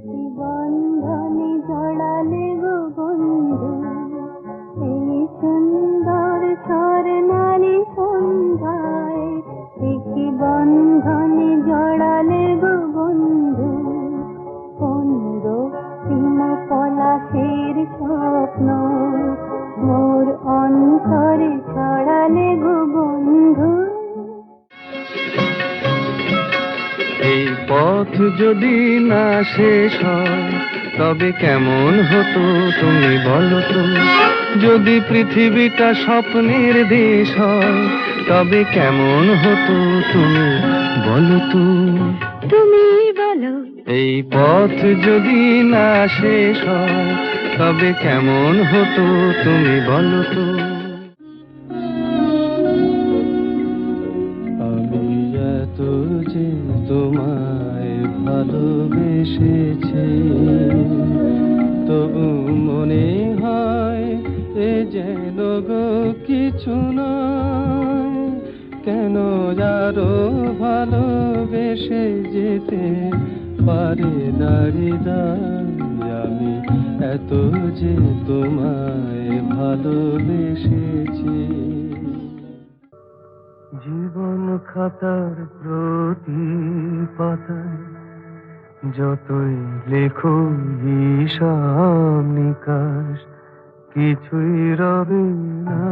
কি বন্ধনে জড়ালে গো বন্ধু, এই সুন্দর স্বর্ণালী সন্ধ্যায়। কি বন্ধনে জড়ালে গো বন্ধু, কোন রক্তিম পলাশের স্বপ্ন মোর অন্তরে ছড়ালে গো বন্ধু। এই পথ যদি না শেষ হয় তবে কেমন হতো তুমি বলো তো? যদি পৃথিবীটা স্বপ্নের দেশ হয় তবে কেমন হতো তুমি বলো তো? তুমি বলো। এই পথ যদি না শেষ হয় তবে কেমন হতো তুমি বলো তো? আমি এত যে তোমায় ভালোবেসেছি, তবু মনে হয় এ যেন গো কিছু নয়। কেন আরো ভালোবেসে যেতে পারে না হৃদয়? আমি এত যে তোমায় ভালোবেসেছি। জীবন খাতার প্রতি পাতায় যতই লেখো হিসাব নিকাশ কিছুই রবে না।